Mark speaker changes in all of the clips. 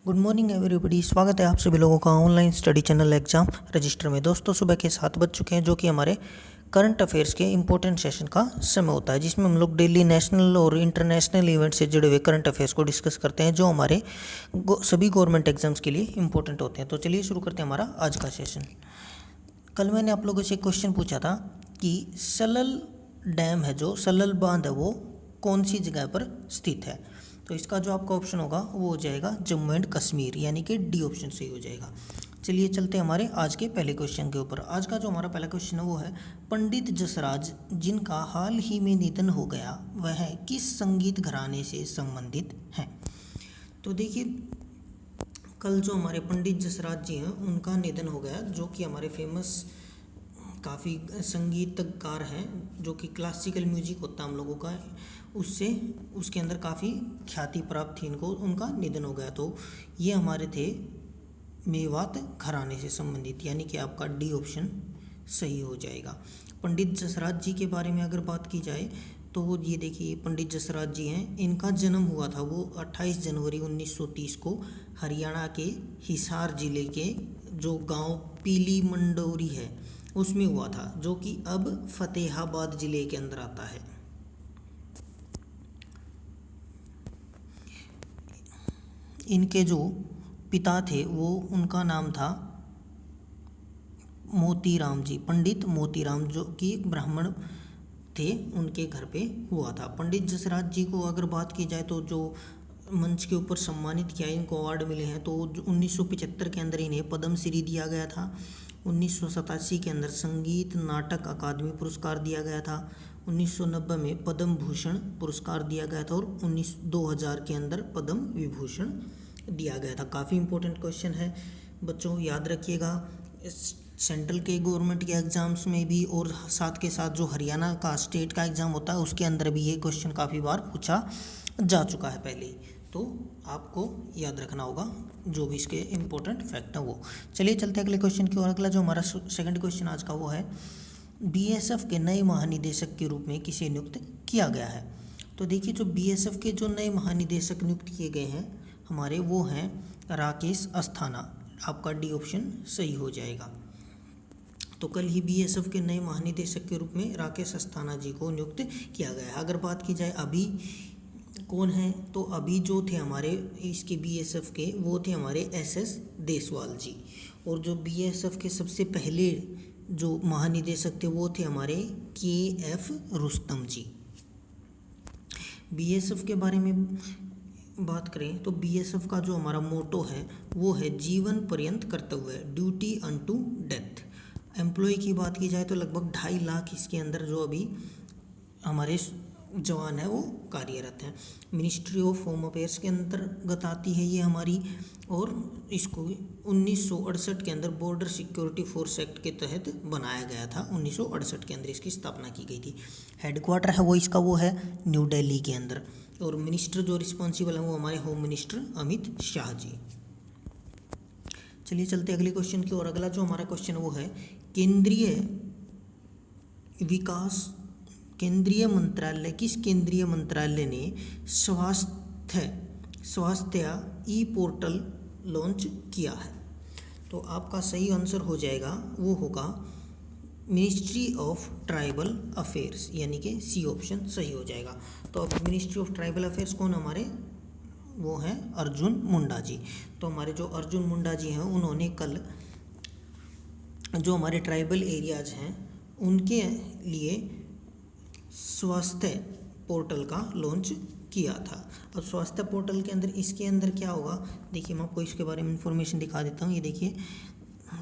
Speaker 1: Good morning everybody. स्वागत है आप सभी लोगों का online study channel exam register में। दोस्तों सुबह के 7 बज चुके हैं, जो कि हमारे करंट अफेयर्स के इंपॉर्टेंट सेशन का समय होता है, जिसमें हम लोग डेली नेशनल और इंटरनेशनल इवेंट से जुड़े हुए करंट अफेयर्स को डिस्कस करते हैं, जो हमारे सभी गवर्नमेंट एग्जाम्स के लिए इंपॉर्टेंट होते हैं। तो चलिए शुरू करते हैं हमारा आज का सेशन। कल मैंने आप लोगों से क्वेश्चन पूछा था कि सलल डैम है, जो सलल बांध है, वो कौन सी जगह पर स्थित है। तो इसका जो आपका ऑप्शन होगा वो हो जाएगा जम्मू एंड कश्मीर, यानी कि डी ऑप्शन सही हो जाएगा। चलिए चलते हैं हमारे आज के पहले क्वेश्चन के ऊपर। आज का जो हमारा पहला क्वेश्चन है वो है, पंडित जसराज जिनका हाल ही में निधन हो गया, वह किस संगीत घराने से संबंधित हैं। तो देखिए, कल जो हमारे पंडित जसराज जी हैं उनका निधन हो गया, जो कि हमारे फेमस काफ़ी संगीतकार हैं, जो कि क्लासिकल म्यूजिक होता है हम लोगों का, उसके अंदर काफ़ी ख्याति प्राप्त थी इनको, उनका निधन हो गया। तो ये हमारे थे मेवात घराने से संबंधित, यानी कि आपका डी ऑप्शन सही हो जाएगा। पंडित जसराज जी के बारे में अगर बात की जाए तो ये देखिए, पंडित जसराज जी हैं, इनका जन्म हुआ था वो 28 जनवरी 1930 को हरियाणा के हिसार जिले के जो गांव पीली मंडोरी है उसमें हुआ था, जो कि अब फतेहाबाद जिले के अंदर आता है। इनके जो पिता थे वो, उनका नाम था मोतीराम जी, पंडित मोतीराम, जो कि ब्राह्मण थे, उनके घर पे हुआ था। पंडित जसराज जी को अगर बात की जाए तो जो मंच के ऊपर सम्मानित किया, इनको अवार्ड मिले हैं, तो 1975 के अंदर इन्हें पद्म श्री दिया गया था। 1987 के अंदर संगीत नाटक अकादमी पुरस्कार दिया गया था। 1990 में पद्म भूषण पुरस्कार दिया गया था, और 2000 के अंदर पद्म विभूषण दिया गया था। काफ़ी इंपॉर्टेंट क्वेश्चन है बच्चों, याद रखिएगा। सेंट्रल के गवर्नमेंट के एग्ज़ाम्स में भी, और साथ के साथ जो हरियाणा का स्टेट का एग्ज़ाम होता है उसके अंदर भी ये क्वेश्चन काफ़ी बार पूछा जा चुका है पहले ही, तो आपको याद रखना होगा जो भी इसके इम्पोर्टेंट फैक्ट हैं वो। चलिए चलते हैं अगले क्वेश्चन की ओर। अगला जो हमारा सेकंड क्वेश्चन आज का वो है, बीएसएफ के नए महानिदेशक के रूप में किसे नियुक्त किया गया है। तो देखिए, जो बीएसएफ के जो नए महानिदेशक नियुक्त किए गए हैं हमारे, वो हैं राकेश अस्थाना। आपका डी ऑप्शन सही हो जाएगा। तो कल ही बीएसएफ के नए महानिदेशक के रूप में राकेश अस्थाना जी को नियुक्त किया गया है। अगर बात की जाए अभी कौन है, तो अभी जो थे हमारे इसके बीएसएफ के, वो थे हमारे एसएस देसवाल जी। और जो बीएसएफ के सबसे पहले जो महानिदेशक थे वो थे हमारे केएफ रुस्तम जी। बीएसएफ के बारे में बात करें तो बीएसएफ का जो हमारा मोटो है वो है जीवन पर्यंत कर्तव्य, ड्यूटी अनटू डेथ। एम्प्लॉय की बात की जाए तो लगभग 2.5 लाख इसके अंदर जो अभी हमारे जवान है वो कार्यरत हैं। मिनिस्ट्री ऑफ होम अफेयर्स के अंतर्गत आती है ये हमारी, और इसको 1968 के अंदर बॉर्डर सिक्योरिटी फोर्स एक्ट के तहत बनाया गया था। 1968 के अंदर इसकी स्थापना की गई थी। हेडक्वार्टर है वो इसका वो है न्यू दिल्ली के अंदर, और मिनिस्टर जो रिस्पॉन्सिबल है वो हमारे होम मिनिस्टर अमित शाह जी। चलिए चलते अगले क्वेश्चन की ओर। अगला जो हमारा क्वेश्चन वो है, केंद्रीय मंत्रालय, किस केंद्रीय मंत्रालय ने स्वास्थ्य ई पोर्टल लॉन्च किया है। तो आपका सही आंसर हो जाएगा, वो होगा मिनिस्ट्री ऑफ ट्राइबल अफेयर्स, यानी कि सी ऑप्शन सही हो जाएगा। तो अब मिनिस्ट्री ऑफ ट्राइबल अफेयर्स कौन हमारे, वो हैं अर्जुन मुंडा जी। तो हमारे जो अर्जुन मुंडा जी हैं, उन्होंने कल जो हमारे ट्राइबल एरियाज हैं उनके लिए स्वास्थ्य पोर्टल का लॉन्च किया था। अब स्वास्थ्य पोर्टल के अंदर, इसके अंदर क्या होगा, देखिए मैं आपको इसके बारे में इंफॉर्मेशन दिखा देता हूँ। ये देखिए,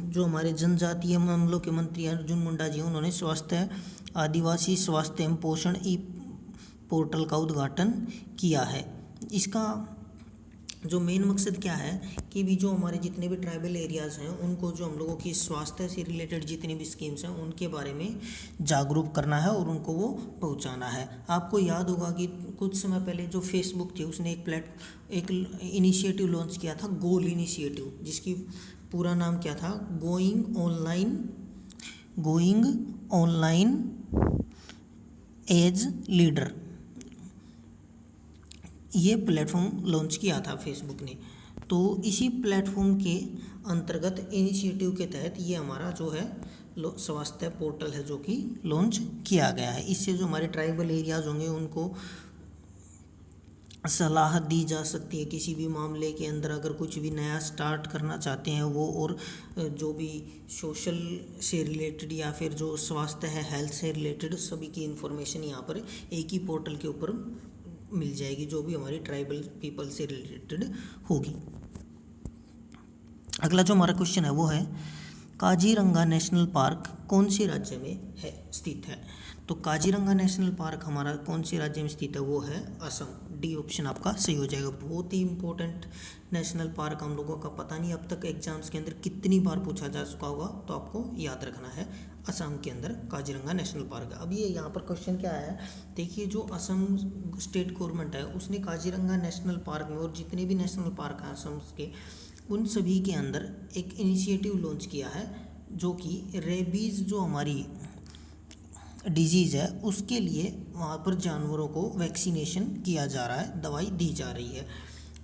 Speaker 1: जो हमारे जनजातीय मामलों के मंत्री अर्जुन मुंडा जी, उन्होंने स्वास्थ्य आदिवासी स्वास्थ्य एवं पोषण ई पोर्टल का उद्घाटन किया है। इसका जो मेन मकसद क्या है कि भी जो हमारे जितने भी ट्राइबल एरियाज़ हैं उनको, जो हम लोगों की स्वास्थ्य से रिलेटेड जितनी भी स्कीम्स हैं उनके बारे में जागरूक करना है और उनको वो पहुंचाना है। आपको याद होगा कि कुछ समय पहले जो फेसबुक थी उसने एक इनिशिएटिव लॉन्च किया था, गोल इनिशिएटिव, जिसकी पूरा नाम क्या था, गोइंग ऑनलाइन एज लीडर। ये प्लेटफॉर्म लॉन्च किया था फेसबुक ने। तो इसी प्लेटफॉर्म के अंतर्गत इनिशिएटिव के तहत ये हमारा जो है स्वास्थ्य पोर्टल है जो कि लॉन्च किया गया है। इससे जो हमारे ट्राइबल एरियाज़ होंगे उनको सलाह दी जा सकती है किसी भी मामले के अंदर, अगर कुछ भी नया स्टार्ट करना चाहते हैं वो, और जो भी सोशल से रिलेटेड या फिर जो स्वास्थ्य है हेल्थ से रिलेटेड सभी की इन्फॉर्मेशन यहाँ पर एक ही पोर्टल के ऊपर मिल जाएगी जो भी हमारी ट्राइबल पीपल से रिलेटेड होगी। अगला जो हमारा क्वेश्चन है वो है काजीरंगा नेशनल पार्क कौन से राज्य में है स्थित है। तो काजीरंगा नेशनल पार्क हमारा कौन से राज्य में स्थित है, वो है असम। डी ऑप्शन आपका सही हो जाएगा। बहुत ही इंपॉर्टेंट नेशनल पार्क, हम लोगों का पता नहीं अब तक एग्जाम्स के अंदर कितनी बार पूछा जा चुका होगा, तो आपको याद रखना है असम के अंदर काजीरंगा नेशनल पार्क है। अब ये यहाँ पर क्वेश्चन क्या है, देखिए जो असम स्टेट गवर्नमेंट है उसने काजीरंगा नेशनल पार्क में और जितने भी नेशनल पार्क हैं असम के, उन सभी के अंदर एक इनिशिएटिव लॉन्च किया है जो कि रेबीज़ जो हमारी डिजीज़ है उसके लिए वहाँ पर जानवरों को वैक्सीनेशन किया जा रहा है, दवाई दी जा रही है।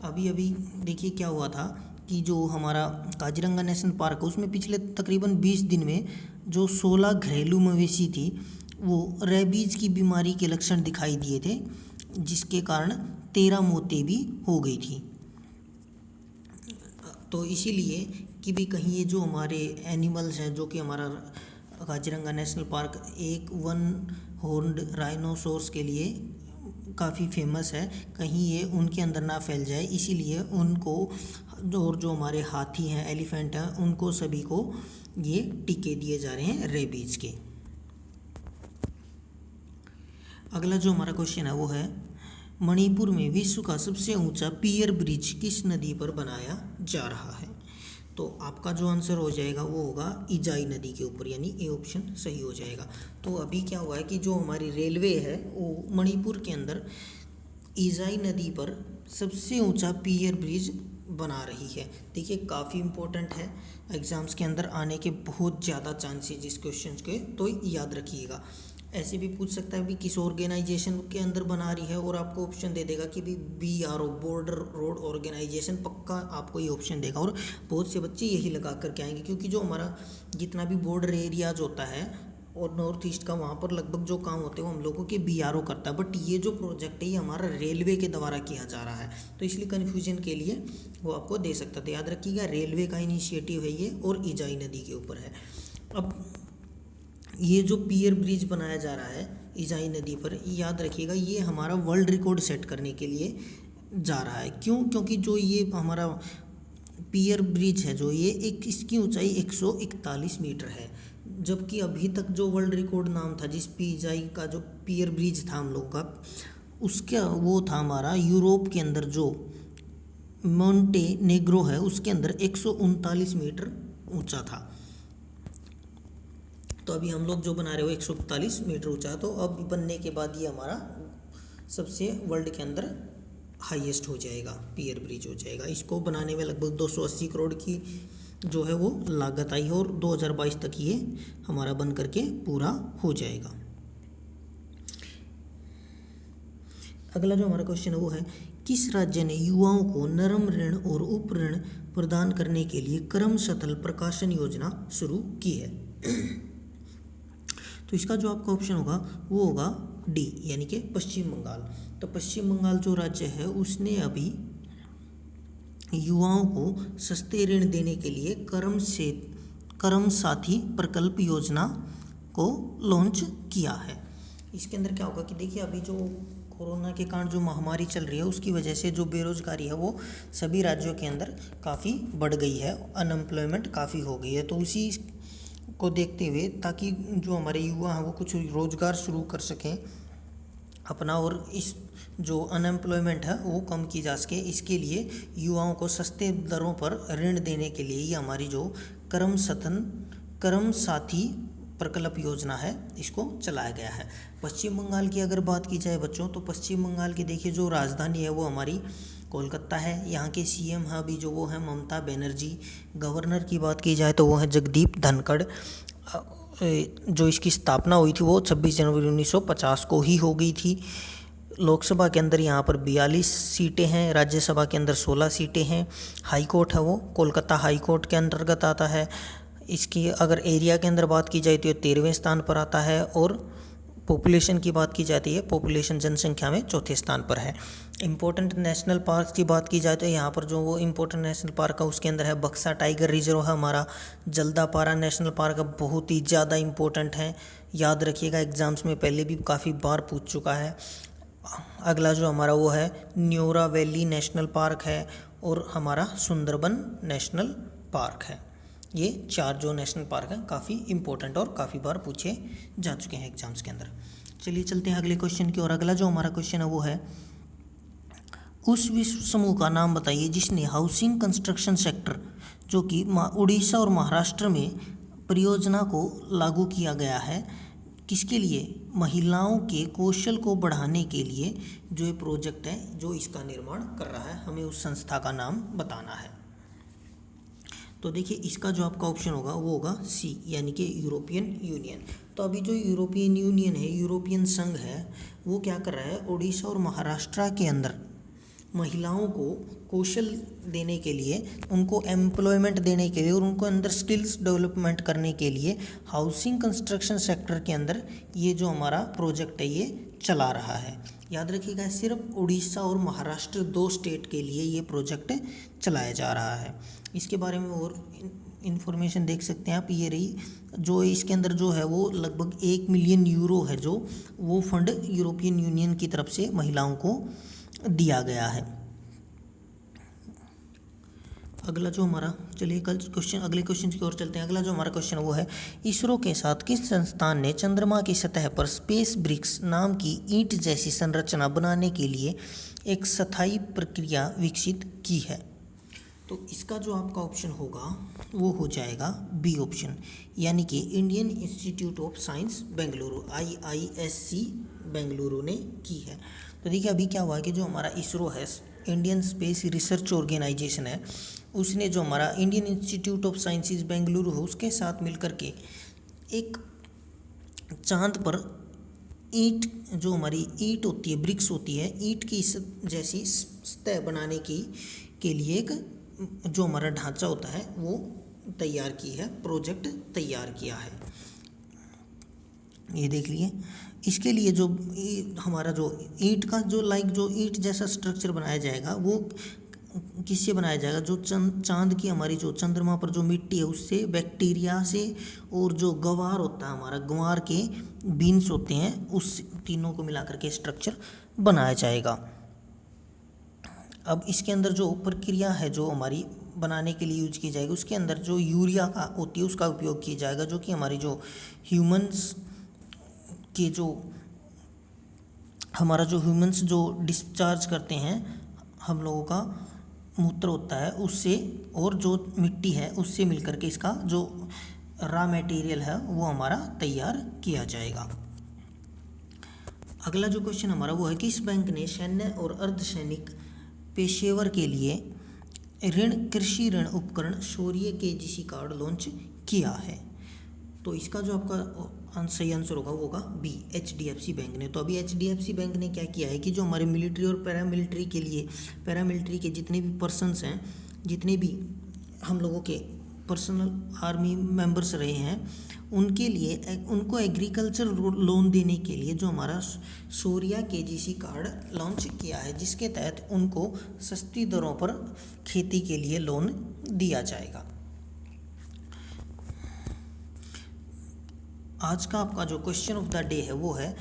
Speaker 1: अभी अभी देखिए क्या हुआ था कि जो हमारा काजीरंगा नेशनल पार्क है उसमें पिछले तकरीबन 20 दिन में जो 16 घरेलू मवेशी थी वो रेबीज़ की बीमारी के लक्षण दिखाई दिए थे, जिसके कारण 13 मौतें भी हो गई थी। तो इसीलिए कि भी कहीं ये जो हमारे एनिमल्स हैं जो कि हमारा काजीरंगा नेशनल पार्क एक वन हॉर्न्ड राइनोसोर्स के लिए काफ़ी फेमस है, कहीं ये उनके अंदर ना फैल जाए, इसीलिए उनको और जो हमारे हाथी हैं एलिफेंट हैं उनको सभी को ये टीके दिए जा रहे हैं रेबीज़ के। अगला जो हमारा क्वेश्चन है वो है मणिपुर में विश्व का सबसे ऊंचा पियर ब्रिज किस नदी पर बनाया जा रहा है। तो आपका जो आंसर हो जाएगा वो होगा इजाई नदी के ऊपर, यानी ए ऑप्शन सही हो जाएगा। तो अभी क्या हुआ है कि जो हमारी रेलवे है वो मणिपुर के अंदर इजाई नदी पर सबसे ऊंचा पियर ब्रिज बना रही है। देखिए काफ़ी इम्पोर्टेंट है, एग्ज़ाम्स के अंदर आने के बहुत ज़्यादा चांसेस इस क्वेश्चन के, तो याद रखिएगा। ऐसे भी पूछ सकता है भी किस ऑर्गेनाइजेशन के अंदर बना रही है, और आपको ऑप्शन दे देगा कि भी BRO बॉर्डर रोड ऑर्गेनाइजेशन, पक्का आपको ये ऑप्शन देगा। और बहुत से बच्चे यही लगा करके आएंगे क्योंकि जो हमारा जितना भी बॉर्डर एरियाज होता है और नॉर्थ ईस्ट का, वहाँ पर लगभग जो काम होते हैं वो हम लोगों के BRO करता है, बट ये जो प्रोजेक्ट है ये हमारा रेलवे के द्वारा किया जा रहा है, तो इसलिए कन्फ्यूजन के लिए वो आपको दे सकता है। तो याद रखिएगा रेलवे का इनिशिएटिव है ये और इजाई नदी के ऊपर है। अब ये जो पियर ब्रिज बनाया जा रहा है इजाई नदी पर, याद रखिएगा ये हमारा वर्ल्ड रिकॉर्ड सेट करने के लिए जा रहा है। क्यों? क्योंकि जो ये हमारा पियर ब्रिज है जो ये इसकी ऊंचाई 141 मीटर है, जबकि अभी तक जो वर्ल्ड रिकॉर्ड नाम था जिस इजाई का जो पियर ब्रिज था हम लोग का, उसका वो था हमारा यूरोप के अंदर जो मोंटेनेग्रो है उसके अंदर 139 मीटर ऊंचा था। तो अभी हम लोग जो बना रहे हो 141 मीटर ऊंचा, तो अब बनने के बाद ये हमारा सबसे वर्ल्ड के अंदर हाईएस्ट हो जाएगा, पियर ब्रिज हो जाएगा। इसको बनाने में लगभग 280 करोड़ की जो है वो लागत आई है और 2022 तक ये हमारा बन करके पूरा हो जाएगा। अगला जो हमारा क्वेश्चन है वो है किस राज्य ने युवाओं को नरम ऋण और उप ऋण प्रदान करने के लिए क्रम शतल प्रकाशन योजना शुरू की है। तो इसका जो आपका ऑप्शन होगा वो होगा डी, यानी कि पश्चिम बंगाल। तो पश्चिम बंगाल जो राज्य है उसने अभी युवाओं को सस्ते ऋण देने के लिए कर्म साथी प्रकल्प योजना को लॉन्च किया है। इसके अंदर क्या होगा कि देखिए अभी जो कोरोना के कारण जो महामारी चल रही है उसकी वजह से जो बेरोजगारी है वो सभी राज्यों के अंदर काफ़ी बढ़ गई है, अनएम्प्लॉयमेंट काफ़ी हो गई है। तो उसी को देखते हुए ताकि जो हमारे युवा हैं वो कुछ रोज़गार शुरू कर सकें अपना, और इस जो अनएम्प्लॉयमेंट है वो कम की जा सके, इसके लिए युवाओं को सस्ते दरों पर ऋण देने के लिए ये हमारी जो कर्म साथी प्रकल्प योजना है इसको चलाया गया है। पश्चिम बंगाल की अगर बात की जाए बच्चों, तो पश्चिम बंगाल की देखिए जो राजधानी है वो हमारी कोलकाता है। यहाँ के CM हैं अभी जो वो हैं ममता बनर्जी। गवर्नर की बात की जाए तो वो है जगदीप धनखड़। जो इसकी स्थापना हुई थी वो 26 जनवरी 1950 को ही हो गई थी। लोकसभा के अंदर यहाँ पर 42 सीटें हैं, राज्यसभा के अंदर 16 सीटें हैं। हाई कोर्ट है वो कोलकाता हाई कोर्ट के अंतर्गत आता है। इसकी अगर एरिया के अंदर बात की जाए तो ये 13वें स्थान पर आता है, और पॉपुलेशन की बात की जाती है, पॉपुलेशन जनसंख्या में चौथे स्थान पर है। इम्पोर्टेंट नेशनल पार्क की बात की जाए तो यहाँ पर जो वो इम्पोर्टेंट नेशनल पार्क है उसके अंदर है बक्सा टाइगर रिजर्व है हमारा, जल्दापारा नेशनल पार्क है, बहुत ही ज़्यादा इम्पोर्टेंट है, याद रखिएगा, एग्जाम्स में पहले भी काफ़ी बार पूछ चुका है। अगला जो हमारा वो है न्योरा वैली नेशनल पार्क है, और हमारा सुंदरबन नेशनल पार्क है। ये 4 जो नेशनल पार्क हैं काफ़ी इंपॉर्टेंट और काफ़ी बार पूछे जा चुके हैं एग्जाम्स के अंदर। चलिए चलते हैं अगले क्वेश्चन की ओर। अगला जो हमारा क्वेश्चन है वो है उस विश्व समूह का नाम बताइए जिसने हाउसिंग कंस्ट्रक्शन सेक्टर जो कि उड़ीसा और महाराष्ट्र में परियोजना को लागू किया गया है, किसके लिए? महिलाओं के कौशल को बढ़ाने के लिए जो ये प्रोजेक्ट है जो इसका निर्माण कर रहा है, हमें उस संस्था का नाम बताना है। तो देखिए इसका जो आपका ऑप्शन होगा वो होगा सी, यानी कि यूरोपियन यूनियन। तो अभी जो यूरोपियन यूनियन है, यूरोपियन संघ है, वो क्या कर रहा है, उड़ीसा और महाराष्ट्र के अंदर महिलाओं को कौशल देने के लिए, उनको एम्प्लॉयमेंट देने के लिए और उनको अंदर स्किल्स डेवलपमेंट करने के लिए हाउसिंग कंस्ट्रक्शन सेक्टर के अंदर ये जो हमारा प्रोजेक्ट है ये चला रहा है। याद रखिएगा सिर्फ उड़ीसा और महाराष्ट्र 2 स्टेट के लिए ये प्रोजेक्ट चलाया जा रहा है। इसके बारे में और इन्फॉर्मेशन देख सकते हैं आप, ये रही जो इसके अंदर जो है वो लगभग 1 मिलियन यूरो है जो वो फंड यूरोपियन यूनियन की तरफ से महिलाओं को दिया गया है। अगला जो हमारा, चलिए कल क्वेश्चन, अगले क्वेश्चन की ओर चलते हैं। अगला जो हमारा क्वेश्चन वो है इसरो के साथ किस संस्थान ने चंद्रमा की सतह पर स्पेस ब्रिक्स नाम की ईंट जैसी संरचना बनाने के लिए एक स्थायी प्रक्रिया विकसित की है? तो इसका जो आपका ऑप्शन होगा वो हो जाएगा बी ऑप्शन, यानी कि Indian institute of science Bengaluru, IISc Bengaluru ने की है। तो देखिए अभी क्या हुआ है कि जो हमारा इसरो है, इंडियन स्पेस रिसर्च ऑर्गेनाइजेशन है, उसने जो हमारा Indian institute of sciences Bengaluru है उसके साथ मिलकर के एक चांद पर ईंट, जो हमारी ईंट होती है, ब्रिक्स होती है, ईंट की जैसी सतह बनाने के लिए एक जो हमारा ढांचा होता है वो तैयार की है, प्रोजेक्ट तैयार किया है। ये देख लिए, इसके लिए जो हमारा जो ईंट का जो जो ईंट जैसा स्ट्रक्चर बनाया जाएगा वो किससे बनाया जाएगा, जो चांद की हमारी जो चंद्रमा पर जो मिट्टी है उससे, बैक्टीरिया से, और जो गवार होता है हमारा, गंवार के बीन्स होते हैं, उस तीनों को मिलाकर के स्ट्रक्चर बनाया जाएगा। अब इसके अंदर जो प्रक्रिया है जो हमारी बनाने के लिए यूज की जाएगी, उसके अंदर जो यूरिया का होती है उसका उपयोग किया जाएगा, जो कि हमारी जो ह्यूमंस के जो हमारा जो ह्यूमंस जो डिस्चार्ज करते हैं, हम लोगों का मूत्र होता है उससे, और जो मिट्टी है उससे मिलकर के इसका जो रॉ मटेरियल है वो हमारा तैयार किया जाएगा। अगला जो क्वेश्चन हमारा वो है कि इस बैंक ने सैन्य और अर्धसैनिक पेशेवर के लिए कृषि ऋण उपकरण शौर्य KGC कार्ड लॉन्च किया है? तो इसका जो आपका सही आंसर होगा वो होगा बी, HDFC बैंक ने। तो अभी HDFC बैंक ने क्या किया है कि जो हमारे मिलिट्री और पैरामिलिट्री के लिए, पैरामिलिट्री के जितने भी पर्सन्स हैं, जितने भी हम लोगों के पर्सनल आर्मी मेंबर्स रहे हैं, उनके लिए उनको एग्रीकल्चर लोन देने के लिए जो हमारा शौर्य KGC कार्ड लॉन्च किया है, जिसके तहत उनको सस्ती दरों पर खेती के लिए लोन दिया जाएगा। आज का आपका जो क्वेश्चन ऑफ द डे है वो है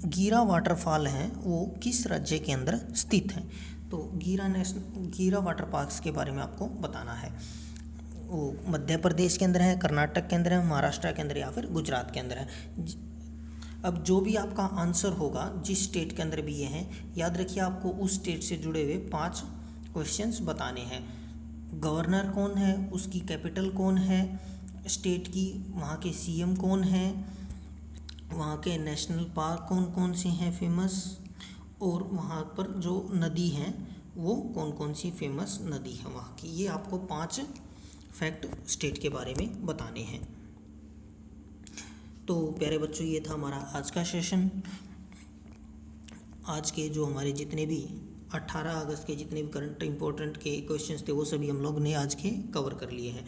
Speaker 1: गीरा वाटरफॉल है वो किस राज्य के अंदर स्थित है? तो गीरा वाटर पार्क्स के बारे में आपको बताना है। वो मध्य प्रदेश के अंदर है, कर्नाटक के अंदर है, महाराष्ट्र के अंदर या फिर गुजरात के अंदर है। अब जो भी आपका आंसर होगा जिस स्टेट के अंदर भी ये हैं, याद रखिए आपको उस स्टेट से जुड़े हुए 5 क्वेश्चंस बताने हैं। गवर्नर कौन है, उसकी कैपिटल कौन है स्टेट की, वहाँ के CM कौन है, वहाँ के नेशनल पार्क कौन कौन से हैं फेमस, और वहाँ पर जो नदी हैं वो कौन कौन सी फेमस नदी है वहाँ की। ये आपको 5 फैक्ट स्टेट के बारे में बताने हैं। तो प्यारे बच्चों, ये था हमारा आज का सेशन। आज के जो हमारे जितने भी 18 अगस्त के जितने भी करंट इम्पोर्टेंट के क्वेश्चंस थे वो सभी हम लोग ने आज के कवर कर लिए हैं।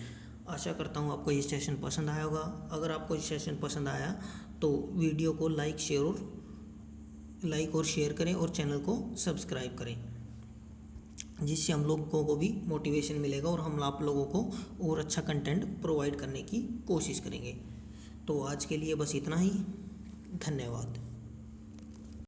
Speaker 1: आशा करता हूँ आपको ये सेशन पसंद आया होगा। अगर आपको ये सेशन पसंद आया तो वीडियो को लाइक और शेयर करें और चैनल को सब्सक्राइब करें, जिससे हम लोगों को भी मोटिवेशन मिलेगा और हम आप लोगों को और अच्छा कंटेंट प्रोवाइड करने की कोशिश करेंगे। तो आज के लिए बस इतना ही। धन्यवाद।